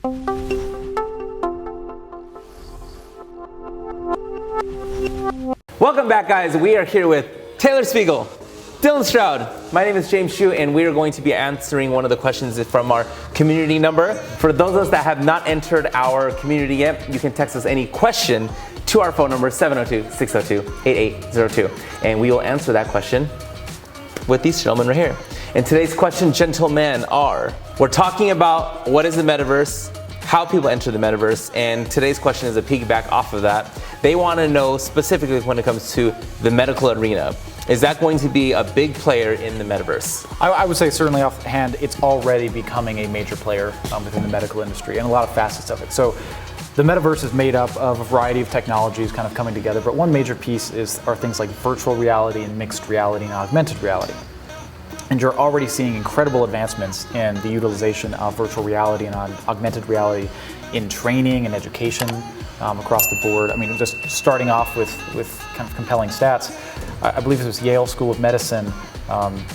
Welcome back, guys. We are here with Taylor Speegle, Dylan Stroud. My name is James Hsu, and we are going to be answering one of the questions from our community number. For those of us that have not entered our community yet, you can text us any question to our phone number, 702-602-8802. And we will answer that question with these gentlemen right here. And today's question, gentlemen, we're talking about what is the metaverse, how people enter the metaverse, and today's question is a piggyback off of that. They want to know specifically when it comes to the medical arena. Is that going to be a big player in the metaverse? I would say certainly offhand, it's already becoming a major player within the medical industry and a lot of facets of it. So the metaverse is made up of a variety of technologies kind of coming together, but one major piece are things like virtual reality and mixed reality and augmented reality. And you're already seeing incredible advancements in the utilization of virtual reality and augmented reality in training and education across the board. I mean, just starting off with kind of compelling stats, I believe it was Yale School of Medicine.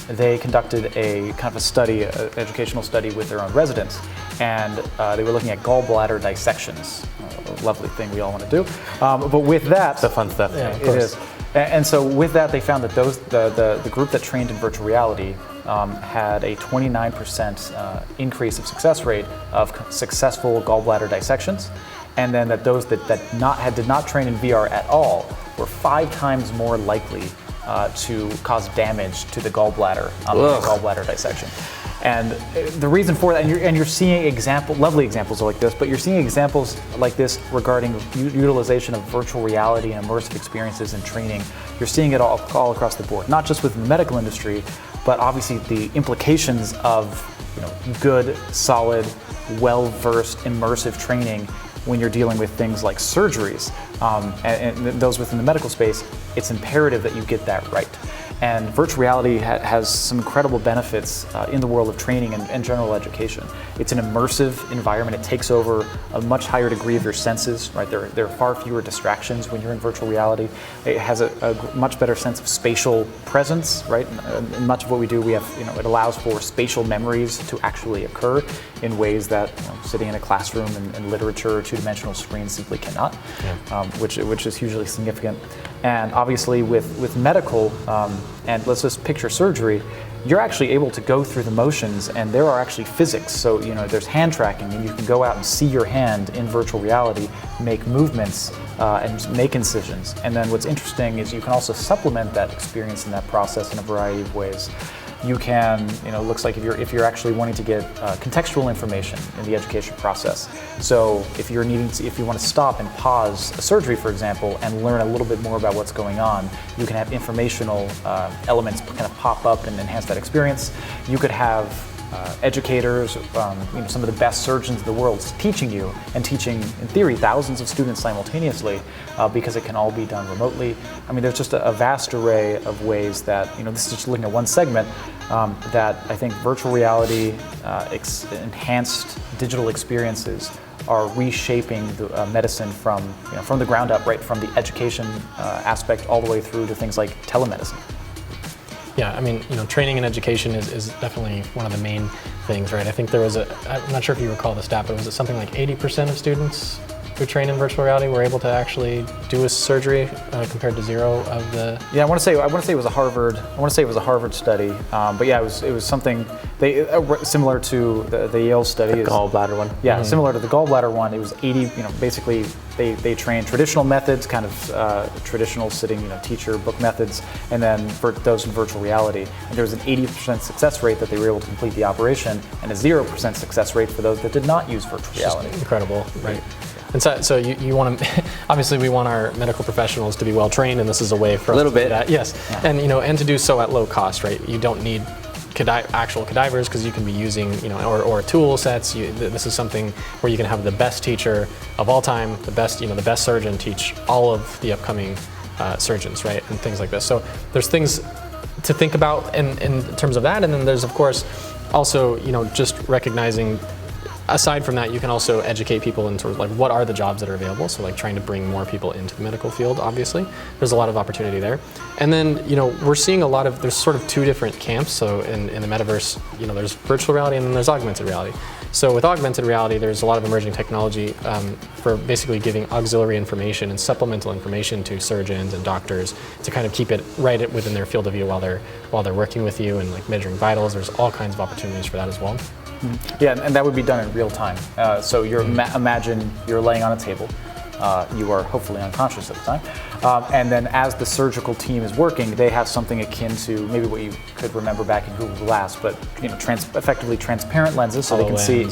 They conducted a kind of a study, an educational study with their own residents, and they were looking at gallbladder dissections. A lovely thing we all want to do. But with that, it's the fun stuff. Yeah, it is. And so with that, they found that the group that trained in virtual reality had a 29% increase of success rate of successful gallbladder dissections, and then that those that did not train in VR at all were 5 times more likely to cause damage to the gallbladder in a gallbladder dissection. And the reason for that, and you're seeing lovely examples like this, but you're seeing examples like this regarding utilization of virtual reality and immersive experiences in training. You're seeing it all across the board, not just within the medical industry, but obviously the implications of good, solid, well-versed, immersive training when you're dealing with things like surgeries, and those within the medical space. It's imperative that you get that right. And virtual reality has some incredible benefits in the world of training and general education. It's an immersive environment. It takes over a much higher degree of your senses, right? There are far fewer distractions when you're in virtual reality. It has a much better sense of spatial presence, right? In much of what we do, we have, it allows for spatial memories to actually occur in ways that sitting in a classroom and literature or two-dimensional screens simply cannot, which is hugely significant. And obviously with medical, and let's just picture surgery, you're actually able to go through the motions, and there are actually physics. So there's hand tracking, and you can go out and see your hand in virtual reality, make movements, and make incisions. And then what's interesting is you can also supplement that experience in that process in a variety of ways. You can, looks like if you're actually wanting to get contextual information in the education process. So if you want to stop and pause a surgery, for example, and learn a little bit more about what's going on, you can have informational elements kind of pop up and enhance that experience. You could have educators, some of the best surgeons in the world teaching you, and teaching, in theory, thousands of students simultaneously, because it can all be done remotely. I mean, there's just a vast array of ways that, this is just looking at one segment, that I think virtual reality, enhanced digital experiences are reshaping the medicine from the ground up, right, from the education aspect all the way through to things like telemedicine. Yeah, I mean, training and education is definitely one of the main things, right? I think there was I'm not sure if you recall the stat, but was it something like 80% of students who train in virtual reality were able to actually do a surgery compared to 0 of the? Yeah, I want to say it was a Harvard. I want to say it was a Harvard study, but yeah, it was something similar to the Yale study. The gallbladder one. Yeah, similar to the gallbladder one. It was 80. Basically they trained traditional methods, kind of traditional sitting, teacher book methods, and then for those in virtual reality. And there was an 80% success rate that they were able to complete the operation, and a 0% success rate for those that did not use virtual reality. Just incredible, right? And so you want to, obviously we want our medical professionals to be well trained, and this is a way for us to do that. Yes, yeah. And to do so at low cost, right? You don't need actual cadavers, because you can be using, or tool sets. This is something where you can have the best teacher of all time, the best surgeon teach all of the upcoming surgeons, right? And things like this. So there's things to think about in terms of that, and then there's of course also just recognizing. Aside from that, you can also educate people in sort of like what are the jobs that are available. So like trying to bring more people into the medical field, obviously. There's a lot of opportunity there. And then, we're seeing there's sort of 2 different camps. So in the metaverse, there's virtual reality and then there's augmented reality. So with augmented reality, there's a lot of emerging technology for basically giving auxiliary information and supplemental information to surgeons and doctors to kind of keep it right within their field of view while they're working with you and like measuring vitals. There's all kinds of opportunities for that as well. Yeah, and that would be done in real time. So imagine you're laying on a table. You are hopefully unconscious at the time. And then as the surgical team is working, they have something akin to maybe what you could remember back in Google Glass, but effectively transparent lenses, so they can see.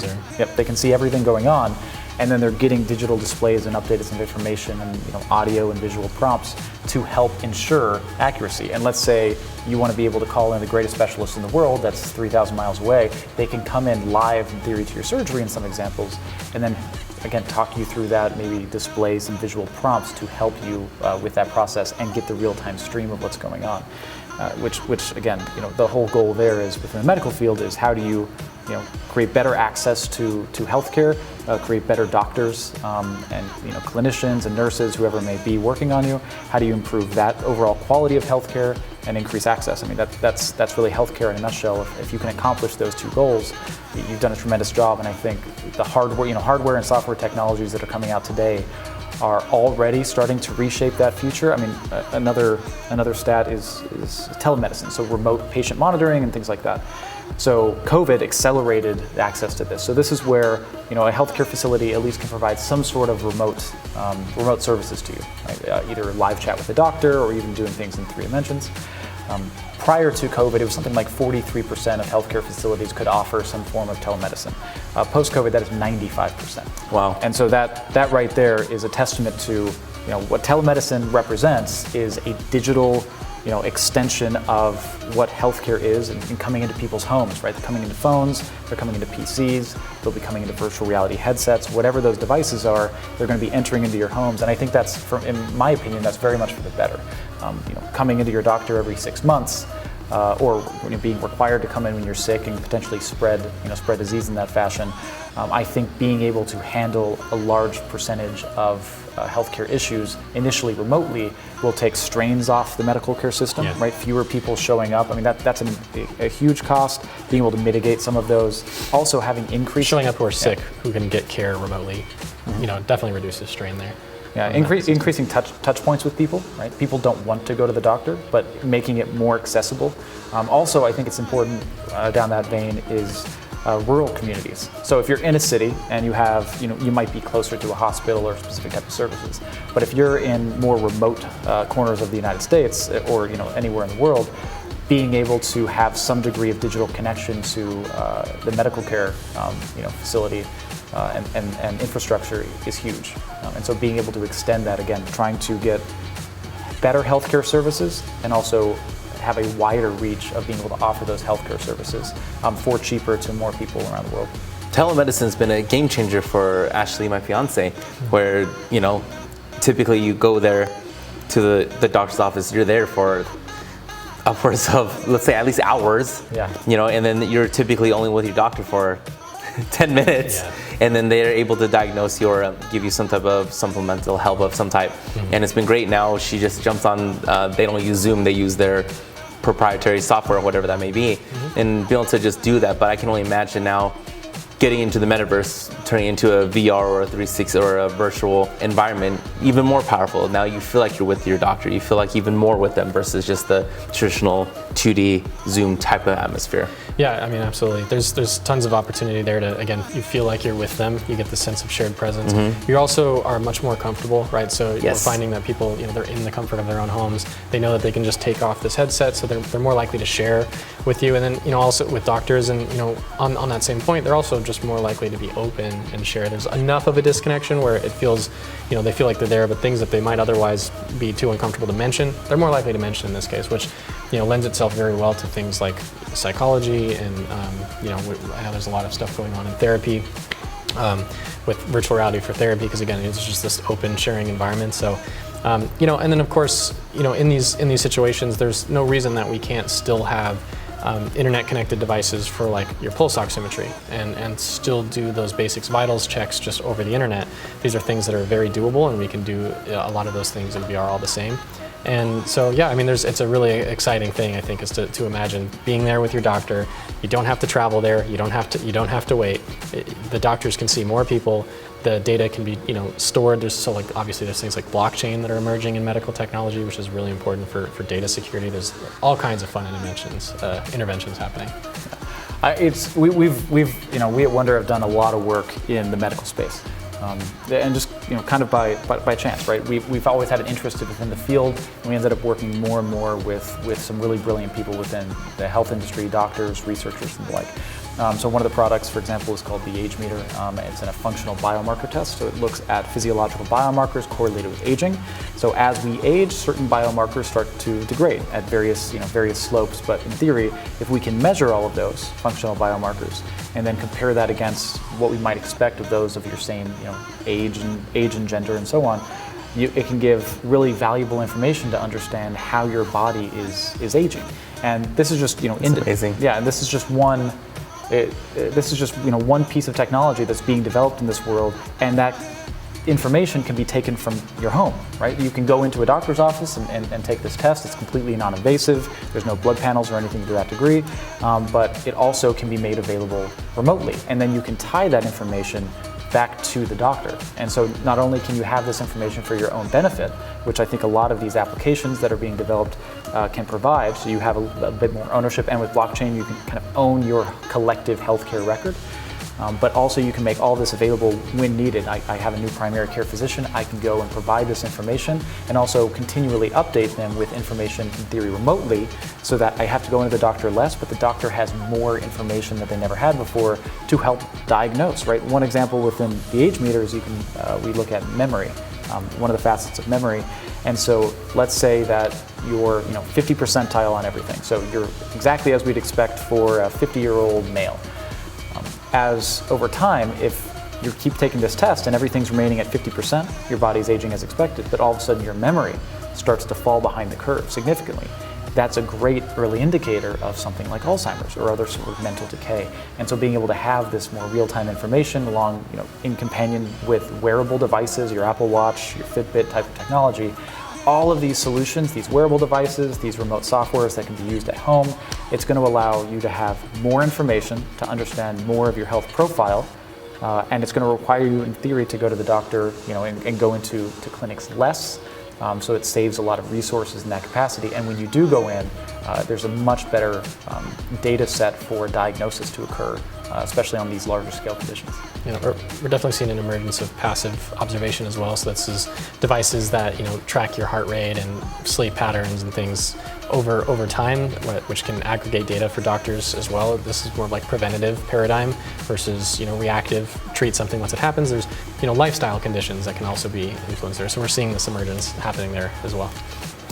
They can see everything going on. And then they're getting digital displays and updated some information and audio and visual prompts to help ensure accuracy. And let's say you want to be able to call in the greatest specialist in the world that's 3,000 miles away. They can come in live in theory to your surgery in some examples, and then again talk you through that, maybe display some visual prompts to help you with that process and get the real-time stream of what's going on. Which again, the whole goal there is within the medical field is how do you create better access to healthcare, create better doctors and clinicians and nurses, whoever may be working on you. How do you improve that overall quality of healthcare and increase access? I mean, that's really healthcare in a nutshell. If you can accomplish those two goals, you've done a tremendous job. And I think the hardware and software technologies that are coming out today are already starting to reshape that future. I mean, another stat is telemedicine, so remote patient monitoring and things like that. So COVID accelerated access to this. So this is where a healthcare facility at least can provide some sort of remote services to you, right? Either live chat with the doctor or even doing things in 3 dimensions. Prior to COVID, it was something like 43% of healthcare facilities could offer some form of telemedicine. Post-COVID, that is 95%. Wow. And so that right there is a testament to what telemedicine represents is a digital extension of what healthcare is and coming into people's homes, right? They're coming into phones, they're coming into PCs, they'll be coming into virtual reality headsets, whatever those devices are, they're going to be entering into your homes. And I think that's, in my opinion, that's very much for the better. Coming into your doctor every 6 months, or being required to come in when you're sick and potentially spread disease in that fashion. I think being able to handle a large percentage of healthcare issues initially remotely will take strains off the medical care system, right? Fewer people showing up. I mean, that's a huge cost. Being able to mitigate some of those. Also having increased showing up who are sick, who can get care remotely, definitely reduces strain there. Yeah, increasing touch points with people, right? People don't want to go to the doctor, but making it more accessible. Also, I think it's important down that vein is rural communities. So if you're in a city and you have, you might be closer to a hospital or a specific type of services. But if you're in more remote corners of the United States or anywhere in the world, being able to have some degree of digital connection to the medical care facility and infrastructure is huge. And so being able to extend that, again, trying to get better healthcare services and also have a wider reach of being able to offer those healthcare services for cheaper to more people around the world. Telemedicine's been a game changer for Ashley, my fiance, where, typically you go there to the doctor's office, you're there for upwards of, let's say, at least hours, and then you're typically only with your doctor for 10 minutes, and then they're able to diagnose you or give you some type of supplemental help of some type. And it's been great. Now she just jumps on, they don't use Zoom, they use their proprietary software or whatever that may be, and be able to just do that. But I can only imagine now getting into the metaverse, turning into a VR or a 360 or a virtual environment, even more powerful. Now you feel like you're with your doctor, you feel like even more with them versus just the traditional 2D Zoom type of atmosphere. Yeah, I mean, absolutely. There's tons of opportunity there to, again, you feel like you're with them, you get the sense of shared presence. You also are much more comfortable, right? So you're finding that people, they're in the comfort of their own homes. They know that they can just take off this headset, so they're more likely to share with you. And then, also with doctors and, on that same point, they're also just more likely to be open and share. There's enough of a disconnection where it feels, they feel like they're there, but things that they might otherwise be too uncomfortable to mention, they're more likely to mention in this case, which, lends itself very well to things like psychology and, I know there's a lot of stuff going on in therapy with virtual reality for therapy, because again, it's just this open sharing environment. So, and then of course, in these situations, there's no reason that we can't still have internet connected devices for like your pulse oximetry and still do those basics vitals checks just over the internet. These are things that are very doable, and we can do a lot of those things in VR all the same. And so, yeah, I mean, it's a really exciting thing, I think, is to imagine being there with your doctor. You don't have to travel there. You don't have to wait. The doctors can see more people. The data can be, stored. There's obviously there's things like blockchain that are emerging in medical technology, which is really important for data security. There's all kinds of fun interventions happening. We at Wondour have done a lot of work in the medical space. And just kind of by chance, right? We've always had an interest within the field, and we ended up working more and more with some really brilliant people within the health industry, doctors, researchers, and the like. So one of the products, for example, is called the Age Meter. It's a functional biomarker test, so it looks at physiological biomarkers correlated with aging. So as we age, certain biomarkers start to degrade at various slopes. But in theory, if we can measure all of those functional biomarkers and then compare that against what we might expect of those of your same age and gender and so on, it can give really valuable information to understand how your body is aging. And this is just amazing. Yeah, and this is just one. This is just one piece of technology that's being developed in this world, and that information can be taken from your home, right? You can go into a doctor's office and take this test. It's completely non-invasive. There's no blood panels or anything to that degree, but it also can be made available remotely, and then you can tie that information back to the doctor. And so not only can you have this information for your own benefit, which I think a lot of these applications that are being developed can provide, so you have a bit more ownership, and with blockchain you can kind of own your collective healthcare record, but also you can make all this available when needed. I have a new primary care physician, I can go and provide this information and also continually update them with information in theory remotely, so that I have to go into the doctor less, but the doctor has more information that they never had before to help diagnose, right? One example within the Age Meter is we look at memory, one of the facets of memory. And so let's say that you're 50 percentile on everything. So you're exactly as we'd expect for a 50-year-old male. As over time, if you keep taking this test and everything's remaining at 50%, your body's aging as expected, but all of a sudden your memory starts to fall behind the curve significantly. That's a great early indicator of something like Alzheimer's or other sort of mental decay. And so being able to have this more real-time information along, in companion with wearable devices, your Apple Watch, your Fitbit type of technology, all of these solutions, these wearable devices, these remote softwares that can be used at home, it's going to allow you to have more information to understand more of your health profile, and it's going to require you, in theory, to go to the doctor, and go into clinics less. So it saves a lot of resources in that capacity. And when you do go in, there's a much better data set for diagnosis to occur, especially on these larger scale conditions. We're definitely seeing an emergence of passive observation as well. So this is devices that track your heart rate and sleep patterns and things over time, which can aggregate data for doctors as well. This is more like preventative paradigm versus reactive, treat something once it happens. There's lifestyle conditions that can also be influenced there. So we're seeing this emergence happening there as well.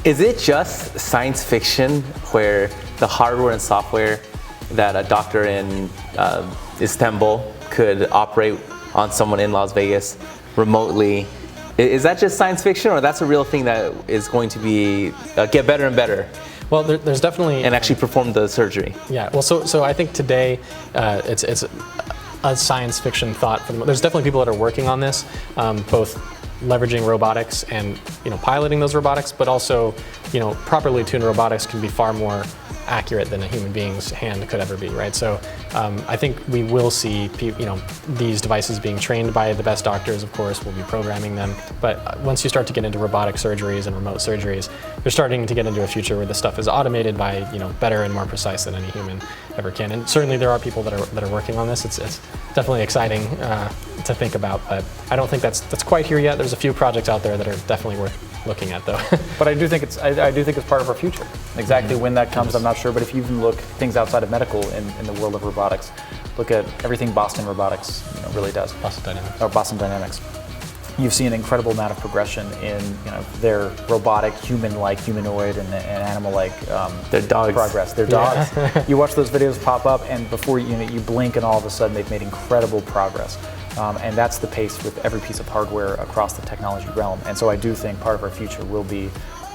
Is it just science fiction where the hardware and software that a doctor in Istanbul could operate on someone in Las Vegas remotely? Is that just science fiction, or that's a real thing that is going to be get better and better? Well, there's definitely and actually perform the surgery. Yeah. Well, so I think today it's a science fiction thought. There's definitely people that are working on this, both leveraging robotics and piloting those robotics, but also properly tuned robotics can be far more accurate than a human being's hand could ever be, right? So I think we will see these devices being trained by the best doctors. Of course, we'll be programming them, but once you start to get into robotic surgeries and remote surgeries, you're starting to get into a future where this stuff is automated by better and more precise than any human ever can. And certainly there are people that are working on this. It's definitely exciting to think about, but I don't think that's quite here yet. There's a few projects out there that are definitely worth looking at, though. But I do think it's part of our future. Exactly when that comes, I'm not sure. But if you even look things outside of medical in the world of robotics, look at everything Boston Robotics really does. Boston Dynamics. You've seen an incredible amount of progression in their robotic, human-like, humanoid, and animal-like their dogs. Progress. Their dogs. Yeah. You watch those videos pop up, and before you blink, and all of a sudden they've made incredible progress. And that's the pace with every piece of hardware across the technology realm. And so I do think part of our future will be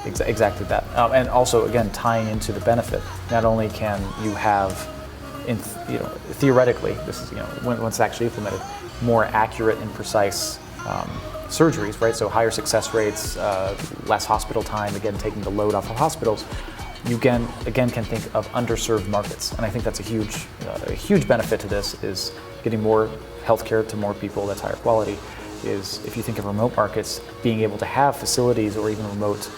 exactly that. And also, again, tying into the benefit. Not only can you have, theoretically, this is once it's actually implemented, more accurate and precise surgeries, right? So higher success rates, less hospital time, again, taking the load off of hospitals. You again can think of underserved markets, and I think that's a huge benefit to this is getting more healthcare to more people that's higher quality. Is if you think of remote markets, being able to have facilities or even remote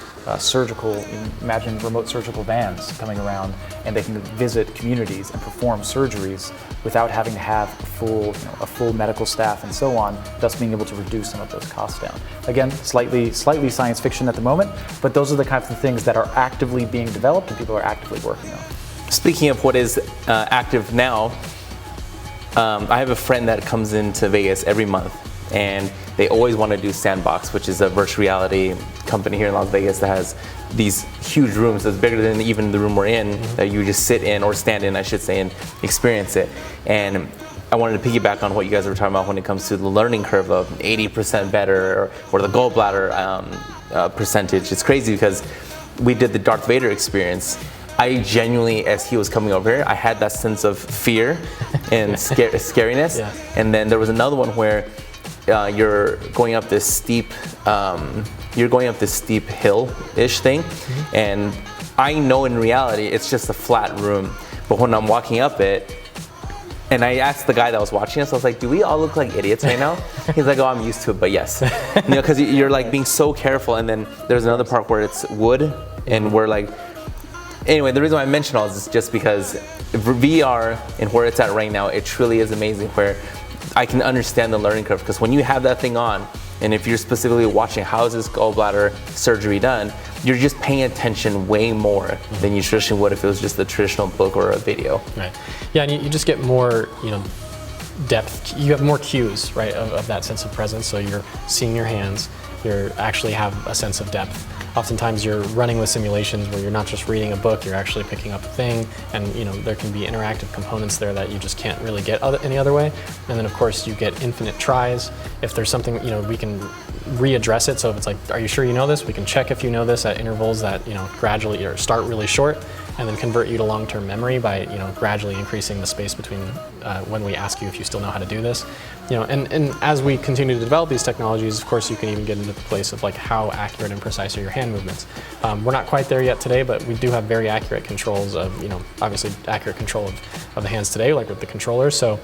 imagine remote surgical vans coming around, and they can visit communities and perform surgeries without having to have a full medical staff and so on, thus being able to reduce some of those costs down. Again, slightly science fiction at the moment, but those are the kinds of things that are actively being developed and people are actively working on. Speaking of what is active now, I have a friend that comes into Vegas every month, and they always want to do Sandbox, which is a virtual reality company here in Las Vegas that has these huge rooms that's bigger than even the room we're in, that you just sit in or stand in, I should say, and experience it. And I wanted to piggyback on what you guys were talking about when it comes to the learning curve of 80% better or the gallbladder percentage. It's crazy because we did the Darth Vader experience. I genuinely, as he was coming over here, I had that sense of fear and scariness. Yeah. And then there was another one where you're going up this steep hill-ish thing, and I know in reality it's just a flat room, but when I'm walking up it, and I asked the guy that was watching us, I was like, do we all look like idiots right now? He's like, oh, I'm used to it, but yes. Because you're like being so careful, and then there's another part where it's wood, and we're like, anyway, the reason why I mention all this is just because VR and where it's at right now, it truly is amazing where I can understand the learning curve, because when you have that thing on, and if you're specifically watching how is this gallbladder surgery done, you're just paying attention way more than you traditionally would if it was just a traditional book or a video. Right. Yeah, and you just get more, depth. You have more cues, right, of that sense of presence. So you're seeing your hands. You actually have a sense of depth. Oftentimes you're running with simulations where you're not just reading a book, you're actually picking up a thing, and there can be interactive components there that you just can't really get any other way. And then of course you get infinite tries. If there's something, we can readdress it. So if it's like, are you sure you know this? We can check if you know this at intervals that gradually or start really short, and then convert you to long-term memory by gradually increasing the space between when we ask you if you still know how to do this. And as we continue to develop these technologies, of course you can even get into the place of like how accurate and precise are your hand movements. We're not quite there yet today, but we do have very accurate controls of, obviously accurate control of the hands today, like with the controllers. So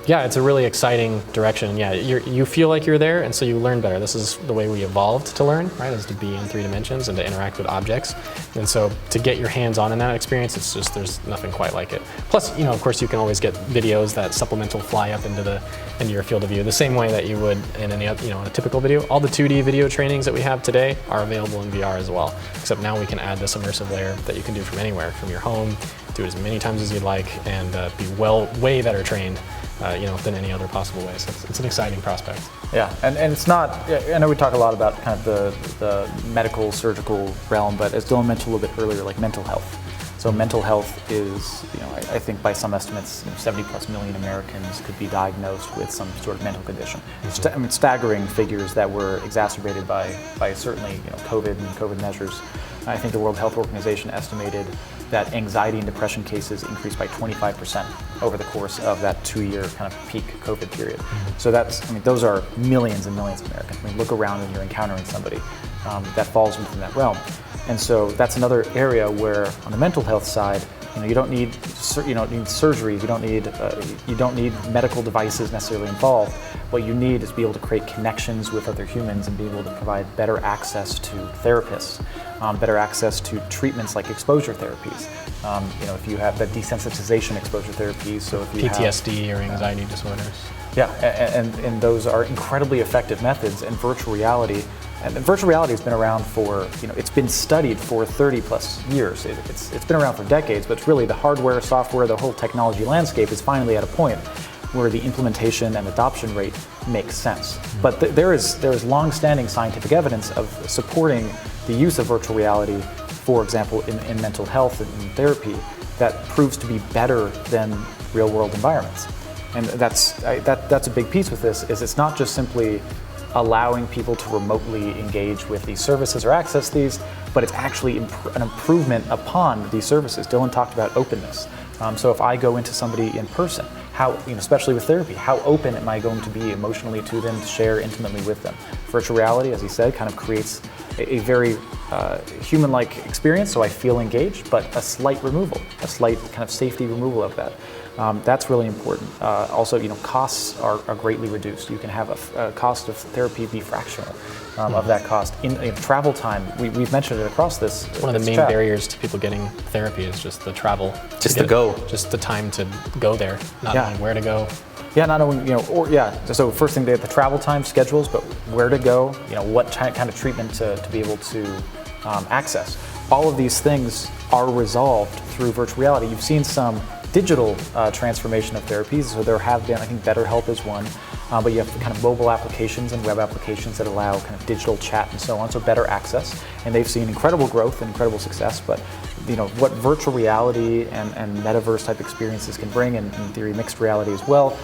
yeah, it's a really exciting direction. Yeah, you feel like you're there, and so you learn better. This is the way we evolved to learn, right? Is to be in 3 dimensions and to interact with objects. And so to get your hands on in that experience, it's just, there's nothing quite like it. Plus, of course, you can always get videos that supplemental fly up into your field of view, the same way that you would in any in a typical video. All the 2D video trainings that we have today are available in VR as well, except now we can add this immersive layer that you can do from anywhere, from your home, do it as many times as you'd like, and be way better trained than any other possible way. So it's an exciting prospect. Yeah, and it's not, I know we talk a lot about kind of the medical, surgical realm, but as Dylan mentioned a little bit earlier, like mental health. So mental health is, I think by some estimates, 70+ million Americans could be diagnosed with some sort of mental condition. Staggering figures that were exacerbated by certainly COVID and COVID measures. I think the World Health Organization estimated that anxiety and depression cases increased by 25% over the course of that 2-year kind of peak COVID period. So those are millions and millions of Americans. Look around and you're encountering somebody that falls within that realm. And so that's another area where, on the mental health side, you don't need surgeries, you don't need medical devices necessarily involved. What you need is to be able to create connections with other humans and be able to provide better access to therapists, better access to treatments like exposure therapies. If you have that desensitization exposure therapies, so if you PTSD or anxiety disorders. Yeah, and those are incredibly effective methods. And virtual reality has been around for, it's been studied for 30+ years. It's been around for decades, but it's really the hardware, software, the whole technology landscape is finally at a point where the implementation and adoption rate makes sense. But there is long-standing scientific evidence of supporting the use of virtual reality, for example, in mental health and in therapy, that proves to be better than real-world environments. And that's a big piece with this, is it's not just simply allowing people to remotely engage with these services or access these, but it's actually an improvement upon these services. Dylan talked about openness. So if I go into somebody in person, how, especially with therapy, how open am I going to be emotionally to them, to share intimately with them? Virtual reality, as he said, kind of creates a very human-like experience, so I feel engaged, but a slight removal, a slight kind of safety removal of that. That's really important. Also, costs are greatly reduced. You can have a cost of therapy be fractional of that cost. In travel time, we've mentioned it across this. One of the main chat. barriers to people getting therapy is just the travel. Just to go. Just the time to go there, not knowing where to go. Yeah, not knowing, so first thing, the travel time schedules, but where to go, what kind of treatment to be able to access. All of these things are resolved through virtual reality. You've seen some digital transformation of therapies, so there have been, I think BetterHelp is one, but you have kind of mobile applications and web applications that allow kind of digital chat and so on, so better access, and they've seen incredible growth and incredible success, but what virtual reality and metaverse type experiences can bring, and in theory mixed reality as well,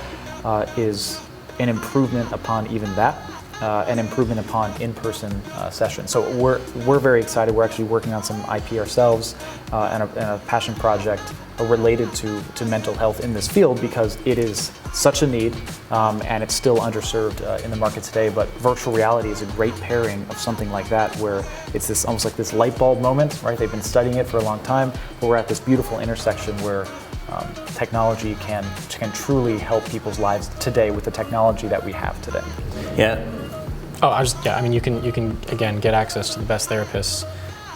is an improvement upon even that, an improvement upon in-person sessions. So we're very excited. We're actually working on some IP ourselves and a passion project related to mental health in this field, because it is such a need and it's still underserved in the market today. But virtual reality is a great pairing of something like that, where it's this almost like this light bulb moment, right? They've been studying it for a long time, but we're at this beautiful intersection where technology can truly help people's lives today with the technology that we have today. Yeah. Oh, you can again get access to the best therapists,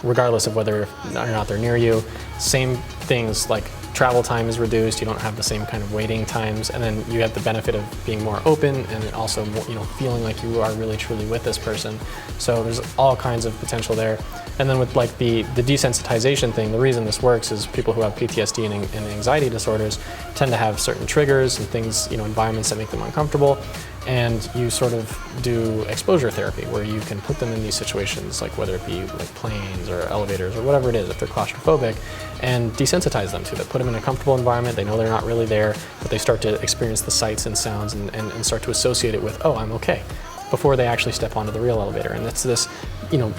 regardless of whether or not they're near you. Same things like travel time is reduced. You don't have the same kind of waiting times, and then you have the benefit of being more open, and then also feeling like you are really truly with this person. So there's all kinds of potential there. And then with like the desensitization thing, the reason this works is people who have PTSD and anxiety disorders tend to have certain triggers and things, environments that make them uncomfortable. And you sort of do exposure therapy, where you can put them in these situations, like whether it be like planes or elevators or whatever it is, if they're claustrophobic, and desensitize them to it. Put them in a comfortable environment. They know they're not really there, but they start to experience the sights and sounds and start to associate it with, oh, I'm okay, before they actually step onto the real elevator. And it's this,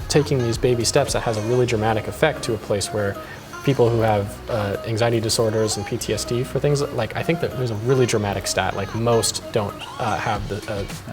taking these baby steps that has a really dramatic effect to a place where people who have anxiety disorders and PTSD for things like, I think that there's a really dramatic stat, like most don't have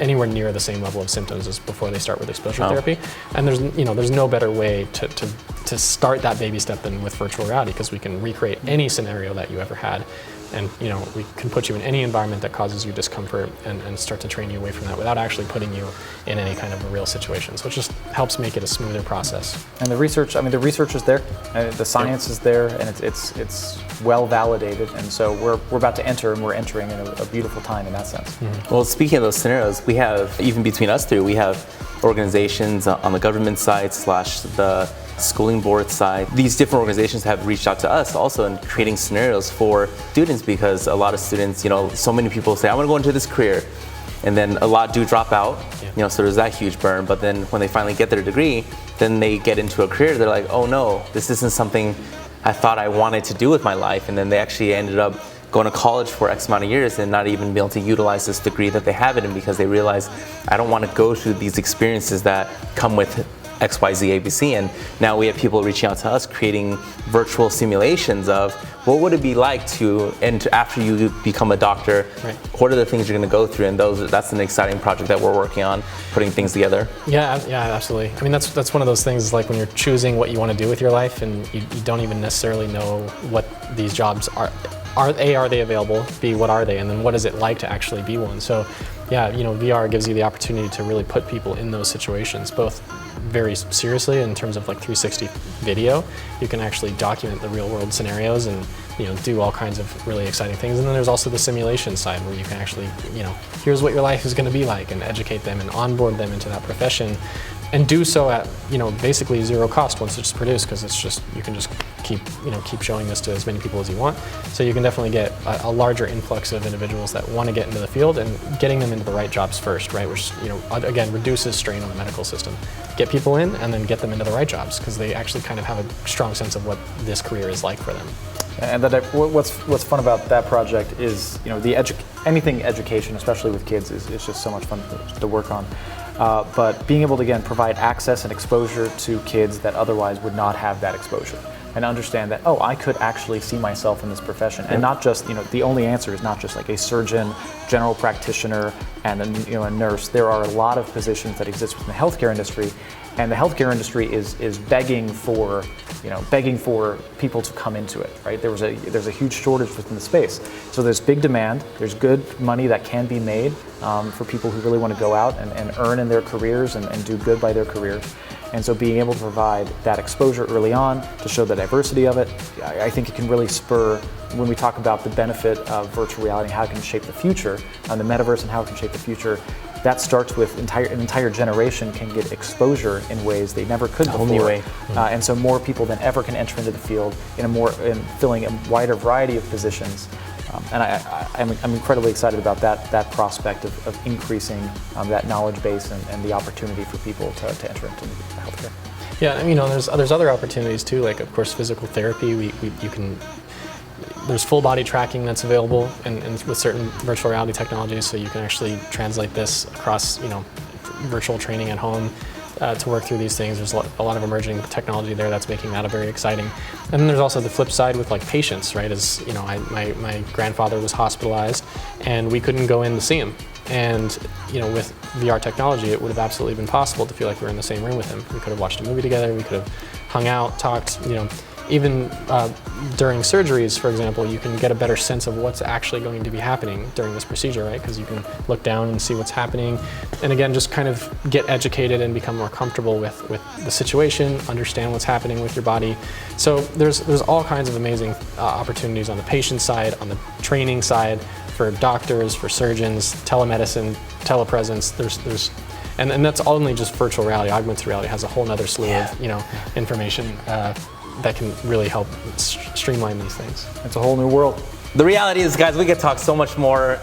anywhere near the same level of symptoms as before they start with exposure therapy. And there's no better way to start that baby step than with virtual reality, because we can recreate any scenario that you ever had. And we can put you in any environment that causes you discomfort and start to train you away from that without actually putting you in any kind of a real situation. So it just helps make it a smoother process. And the research is there, the science is there, and it's well validated. And so we're about to enter, and we're entering in a beautiful time in that sense. Mm-hmm. Well, speaking of those scenarios, we have, even between us three, we have organizations on the government side / the schooling board side. These different organizations have reached out to us also in creating scenarios for students, because a lot of students, so many people say, I want to go into this career, and then a lot do drop out, so there's that huge burn. But then when they finally get their degree, then they get into a career, they're like, oh no, this isn't something I thought I wanted to do with my life. And then they actually ended up going to college for X amount of years and not even be able to utilize this degree that they have it in, because they realize, I don't want to go through these experiences that come with X, Y, Z, ABC. And now we have people reaching out to us, creating virtual simulations of what would it be like to, and after you become a doctor, right, what are the things you're going to go through? And that's an exciting project that we're working on, putting things together. Yeah, absolutely. I mean, that's one of those things, like when you're choosing what you want to do with your life, and you don't even necessarily know what these jobs are. Are they available? B, what are they? And then what is it like to actually be one? So yeah, VR gives you the opportunity to really put people in those situations, both very seriously in terms of like 360 video. You can actually document the real world scenarios and do all kinds of really exciting things. And then there's also the simulation side, where you can actually, here's what your life is going to be like, and educate them and onboard them into that profession, and do so at basically zero cost once it's produced, because it's just, you can just keep showing this to as many people as you want. So you can definitely get a larger influx of individuals that want to get into the field, and getting them into the right jobs first, right? Which again reduces strain on the medical system. Get people in, and then get them into the right jobs, because they actually kind of have a strong sense of what this career is like for them. And what's fun about that project is anything education, especially with kids, is just so much fun to work on. But being able to, again, provide access and exposure to kids that otherwise would not have that exposure. and understand that, oh, I could actually see myself in this profession, and not just, the only answer is not just like a surgeon, general practitioner, and a nurse. There are a lot of positions that exist within the healthcare industry, and the healthcare industry is begging for people to come into it, right? There's a huge shortage within the space. So there's big demand, there's good money that can be made for people who really want to go out and earn in their careers and do good by their careers. And so being able to provide that exposure early on to show the diversity of it, I think it can really spur, when we talk about the benefit of virtual reality and how it can shape the future, the metaverse and how it can shape the future, that starts with an entire generation can get exposure in ways they never could before. A whole new way. And so more people than ever can enter into the field in filling a wider variety of positions. And I'm incredibly excited about that prospect of increasing that knowledge base and the opportunity for people to enter into healthcare. Yeah, there's other opportunities too, like of course physical therapy. There's full body tracking that's available and with certain virtual reality technologies, so you can actually translate this across virtual training at home to work through these things. There's a lot of emerging technology there that's making that a very exciting. And then there's also the flip side with like patients, right? As my grandfather was hospitalized and we couldn't go in to see him. And with VR technology, it would have absolutely been possible to feel like we were in the same room with him. We could have watched a movie together, we could have hung out, talked, even during surgeries, for example, you can get a better sense of what's actually going to be happening during this procedure, right? Because you can look down and see what's happening. And again, just kind of get educated and become more comfortable with the situation, understand what's happening with your body. So there's all kinds of amazing opportunities on the patient side, on the training side, for doctors, for surgeons, telemedicine, telepresence. And that's only just virtual reality. Augmented reality has a whole other slew of information that can really help streamline these things. It's a whole new world. The reality is, guys, we could talk so much more,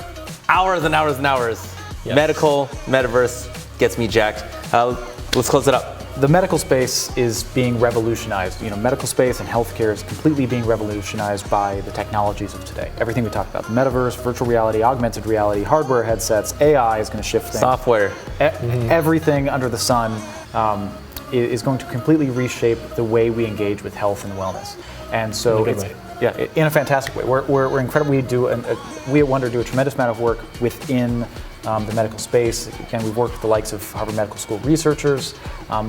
hours and hours and hours. Yes. Medical, metaverse gets me jacked. Let's close it up. The medical space is being revolutionized. Medical space and healthcare is completely being revolutionized by the technologies of today. Everything we talked about, the metaverse, virtual reality, augmented reality, hardware headsets, AI is going to shift things. Software. Everything under the sun is going to completely reshape the way we engage with health and wellness. And so in a fantastic way. We're incredible. We at Wondour do a tremendous amount of work within the medical space. Again, we've worked with the likes of Harvard Medical School researchers,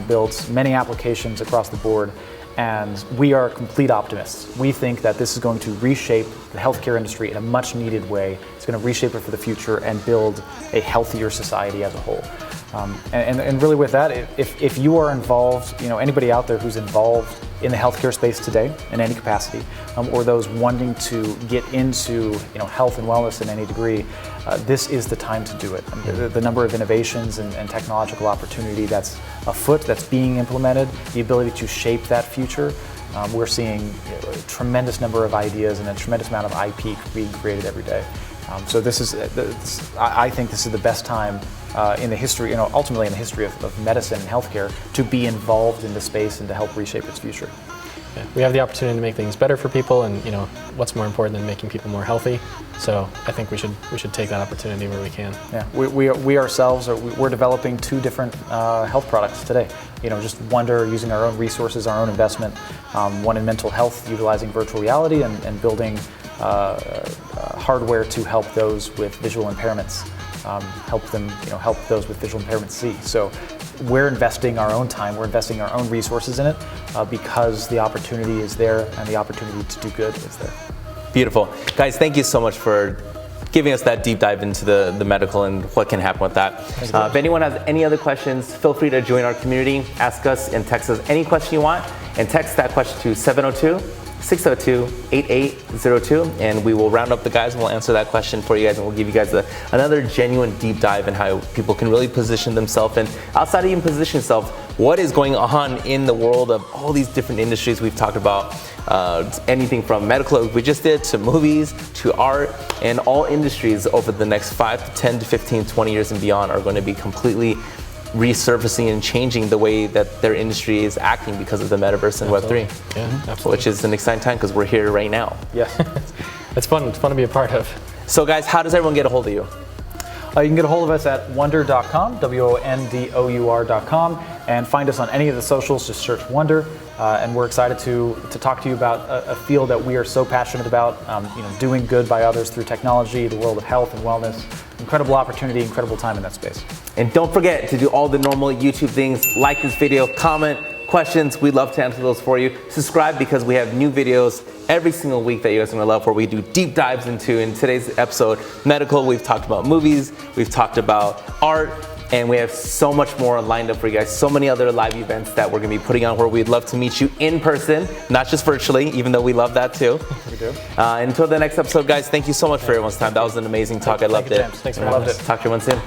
built many applications across the board, and we are complete optimists. We think that this is going to reshape the healthcare industry in a much needed way. It's going to reshape it for the future and build a healthier society as a whole. And really with that, if you are involved, anybody out there who's involved in the healthcare space today in any capacity, or those wanting to get into health and wellness in any degree, this is the time to do it. The number of innovations and technological opportunity that's afoot, that's being implemented, the ability to shape that future, we're seeing a tremendous number of ideas and a tremendous amount of IP being created every day. So I think this is the best time in the history, ultimately in the history of medicine and healthcare, to be involved in the space and to help reshape its future. Yeah, we have the opportunity to make things better for people, and what's more important than making people more healthy. So I think we should take that opportunity where we can. Yeah, we ourselves we're developing 2 different health products today. Just Wondour using our own resources, our own investment. One in mental health, utilizing virtual reality and building hardware to help those with visual impairments. Help those with visual impairments see. So we're investing our own time, we're investing our own resources in it because the opportunity is there and the opportunity to do good is there. Beautiful. Guys, thank you so much for giving us that deep dive into the medical and what can happen with that. If anyone has any other questions, feel free to join our community, ask us and text us any question you want, and text that question to 702-602-8802, and we will round up the guys and we'll answer that question for you guys, and we'll give you guys another genuine deep dive in how people can really position themselves, and outside of even position yourself, what is going on in the world of all these different industries we've talked about. Anything from medical, we just did, to movies, to art, and all industries over the next 5 to 10 to 15, 20 years and beyond are going to be completely resurfacing and changing the way that their industry is acting because of the metaverse and Web3. Yeah, absolutely. Which is an exciting time because we're here right now. Yeah. It's fun. It's fun to be a part of. So guys, how does everyone get a hold of you? You can get a hold of us at wondour.com, WONDOUR.com, and find us on any of the socials. Just search Wondour. and we're excited to talk to you about a field that we are so passionate about, doing good by others through technology, the world of health and wellness. Incredible opportunity, incredible time in that space. And don't forget to do all the normal YouTube things, like this video, comment, questions, we'd love to answer those for you. Subscribe because we have new videos every single week that you guys are gonna love, where we do deep dives into, in today's episode, medical. We've talked about movies, we've talked about art, and we have so much more lined up for you guys. So many other live events that we're gonna be putting on where we'd love to meet you in person, not just virtually, even though we love that too. We do. Until the next episode, guys, thank you so much for everyone's time. That was an amazing talk. I loved it. Thanks for having us. Talk to everyone soon.